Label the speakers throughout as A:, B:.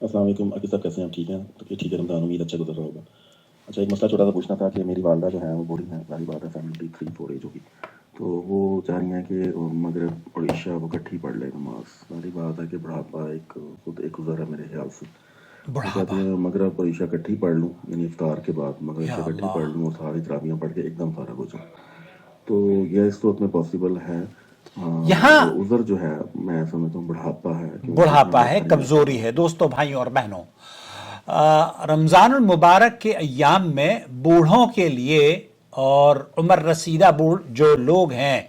A: अस्सलाम वालेकुम। आगे सब कैसे हैं? ठीक हैं? तो ठीक है, रमज़ान उम्मीद अच्छा गुजर रहा होगा। अच्छा, एक मसला छोटा सा पूछना था कि मेरी वालदा जो है वो बूढ़ी हैं, जाहिर बात है 73-4 एज होगी, तो वो चाह रही हैं कि मगरिब और इशा वो इकट्ठी पढ़ ले नमाज। जाहिर बात है कि बुढ़ापा खुद एक गुज़र है मेरे ख्याल से। वो कहती हैं मगरिब और इशा इकट्ठी पढ़ लूँ, यानी इफ्तार के बाद मगरिब इशा इकट्ठी पढ़ लूँ और सारी तरावियाँ पढ़ के एकदम फारग हो जाऊँ। तो यह इस वक्त में पॉसिबल है?
B: यहाँ
A: उज़र जो है मैं समझता हूँ बुढ़ापा है,
B: कमजोरी है। दोस्तों, भाइयों और बहनों, रमजानुल मुबारक के अय्याम में बूढ़ों के लिए और उम्र रसीदा बूढ़ जो लोग हैं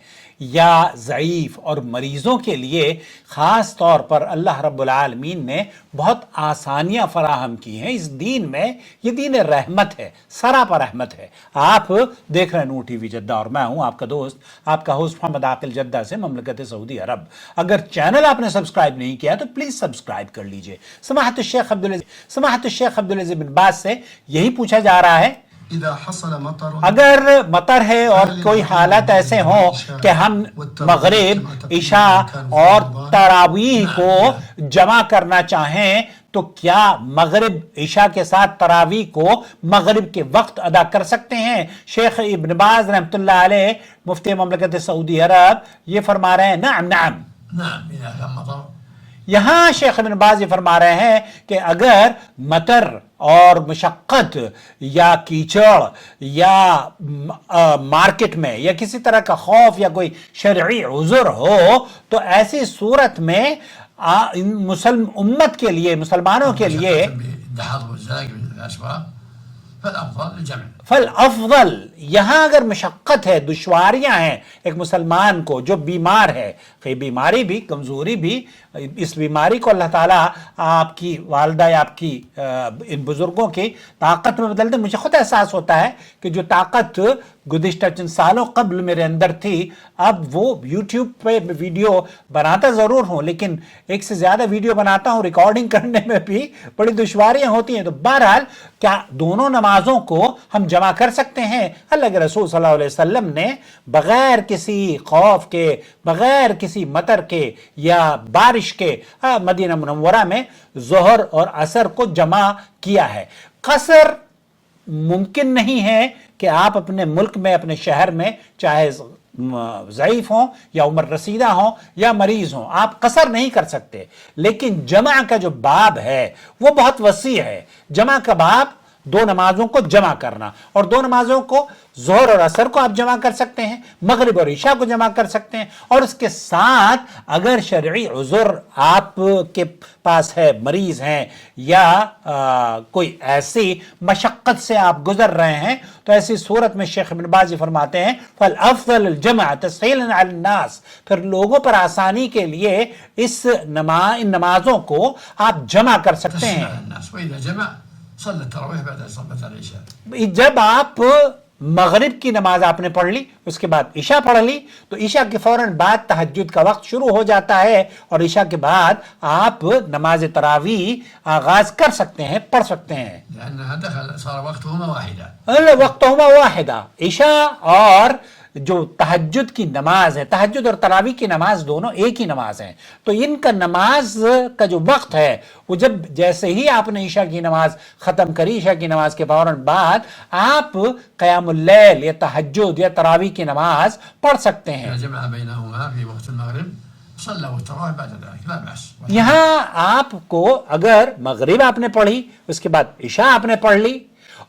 B: या ज़ईफ़ और मरीज़ों के लिए ख़ास तौर पर अल्लाह रब्बुल आलमीन ने बहुत आसानियाँ फराहम की हैं। इस दीन में, ये दीन रहमत है, सरापा रहमत है। आप देख रहे हैं नूर टीवी जद्दा और मैं हूँ आपका दोस्त, आपका होस्ट मोहम्मद आकिल जद्दा से ममलकत सऊदी अरब। अगर चैनल आपने सब्सक्राइब नहीं किया तो प्लीज़ सब्सक्राइब कर लीजिए। समाहत शेख अब्दुल अज़ीज़ बिन बाज से यही पूछा जा रहा है, अगर मतर है और कोई हालत ऐसे हो कि हम मगरिब, इशा और तरावीह को जमा करना चाहें, तो क्या मगरिब इशा के साथ तरावीह को मगरिब के वक्त अदा कर सकते हैं? शेख इब्न बाज रहमतुल्लाह अलैह, मुफ्ती ममलकत सऊदी अरब, ये फरमा रहे हैं नाम नाम। यहां शेख इब्न बाज ये फरमा रहे हैं कि अगर मतर और मुशक्कत या कीचड़ या मार्केट में या किसी तरह का खौफ या कोई शरई उज़र हो, तो ऐसी सूरत में उम्मत के लिए, मुसलमानों के लिए फल अफजल, यहां अगर मुशक्कत है, दुश्वारियां हैं एक मुसलमान को जो बीमार है, कई बीमारी भी, कमजोरी भी, इस बीमारी को अल्लाह ताला आपकी वालदा या आपकी इन बुजुर्गों की ताकत में बदल दे। मुझे खुद एहसास होता है कि जो ताकत गुज़िश्ता चंद सालों कबल मेरे अंदर थी, अब वो यूट्यूब पे वीडियो बनाता ज़रूर हूँ, लेकिन एक से ज़्यादा वीडियो बनाता हूँ, रिकॉर्डिंग करने में भी बड़ी दुश्वारियाँ होती हैं। तो बहरहाल, क्या दोनों नमाजों को हम जमा कर सकते हैं? अल्लाह के रसूल सल्लल्लाहु अलैहि वसल्लम ने बग़ैर किसी खौफ के, बग़ैर किसी मतर के या बारिश के मदीना मुनव्वरा में ज़ोहर और असर को जमा किया है। कसर मुमकिन नहीं है कि आप अपने मुल्क में, अपने शहर में, चाहे ज़ईफ़ हों या उम्र रसीदा हों या मरीज़ हों, आप कसर नहीं कर सकते। लेकिन जमा का जो बाब है वो बहुत वसी है। जमा का बाब दो नमाजों को जमा करना, और दो नमाजों को, ज़ोहर और असर को आप जमा कर सकते हैं, मगरिब और इशा को जमा कर सकते हैं, और उसके साथ अगर शरई उज़र आपके पास है, मरीज़ हैं या कोई ऐसी मशक्क़त से आप गुजर रहे हैं, तो ऐसी सूरत में शेख इब्न बाज़ फरमाते हैं फल अफ़ज़ल जमा तस्हीलन अल नास, फिर लोगों पर आसानी के लिए इन नमाजों को आप जमा कर सकते हैं। जब आप मगरिब की नमाज आपने पढ़ ली, उसके बाद इशा पढ़ ली, तो इशा के फौरन बाद तहज्जुद का वक्त शुरू हो जाता है, और इशा के बाद आप नमाज तरावीह आगाज कर सकते हैं, पढ़ सकते हैं। वक्तुहुमा वाहिदा, इशा और जो तहज्जुद की नमाज है, तहज्जुद और तरावी की नमाज दोनों एक ही नमाज है। तो इनका नमाज का जो वक्त है वो जब, जैसे ही आपने ईशा की नमाज खत्म करी, ईशा की नमाज के फौरन बाद आप क़यामुल लैल या तहज्जुद या तरावी की नमाज पढ़ सकते हैं। यहाँ आपको, अगर मगरिब आपने पढ़ी, उसके बाद इशा आपने पढ़ ली,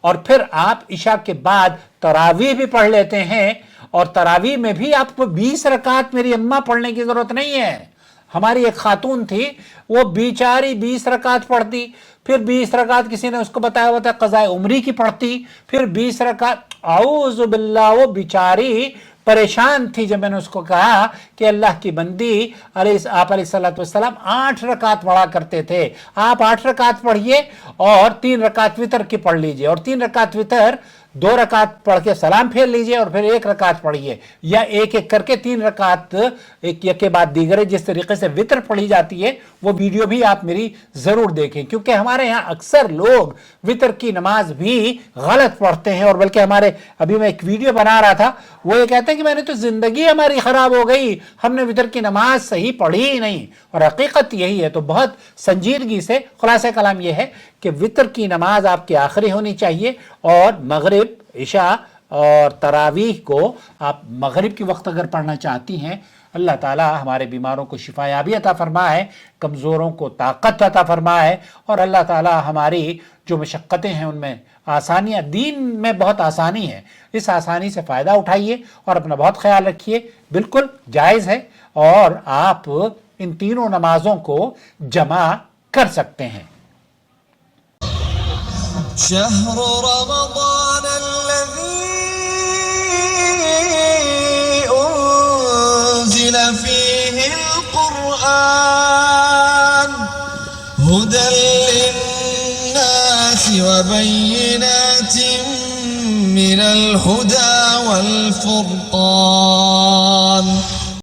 B: और फिर आप इशा के बाद तरावी भी पढ़ लेते हैं, और तरावी में भी आपको 20 रकात मेरी अम्मा पढ़ने की जरूरत नहीं है। हमारी एक खातून थी, वो बेचारी 20 रकात पढ़ती, फिर 20 रकात किसी ने उसको बताया हुआ था कज़ाए उम्री की पढ़ती, फिर 20 रकात, आऊज़ु बिल्लाह, वो बेचारी परेशान थी। जब मैंने उसको कहा कि अल्लाह की बंदी, आप अलैहिस्सलातु वस्सलाम 8 रकात पढ़ा करते थे, आप 8 रकात पढ़िए और 3 रकात वितर की पढ़ लीजिए, और 3 रकात वितर 2 रकात पढ़ के सलाम फेर लीजिए और फिर 1 रकात पढ़िए, या एक एक करके 3 रकात एक के बाद दीगरे जिस तरीके से वितर पढ़ी जाती है वो वीडियो भी आप मेरी जरूर देखें, क्योंकि हमारे यहाँ अक्सर लोग वितर की नमाज भी गलत पढ़ते हैं। और बल्कि हमारे अभी मैं एक वीडियो बना रहा था, वो ये कहते हैं कि मैंने तो जिंदगी हमारी खराब हो गई, हमने वितर की नमाज सही पढ़ी ही नहीं, और हकीकत यही है। तो बहुत संजीदगी से खुलासा कलाम यह है कि वितर की नमाज आपकी आखिरी होनी चाहिए, और मगरिब, इशा और तरावीह को आप मगरिब के वक्त अगर पढ़ना चाहती हैं, अल्लाह ताला हमारे बीमारों को शिफायाबी अता फरमाए, कमज़ोरों को ताकत अता फरमाए, और अल्लाह ताला हमारी जो मशक्क़तें हैं उनमें आसानियाँ, दीन में बहुत आसानी है, इस आसानी से फ़ायदा उठाइए और अपना बहुत ख्याल रखिए। बिल्कुल जायज़ है और आप इन तीनों नमाज़ों को जमा कर सकते हैं।
C: شهر رمضان الذي أنزل فيه القرآن هدى للناس وبينات من الهدى والفرقان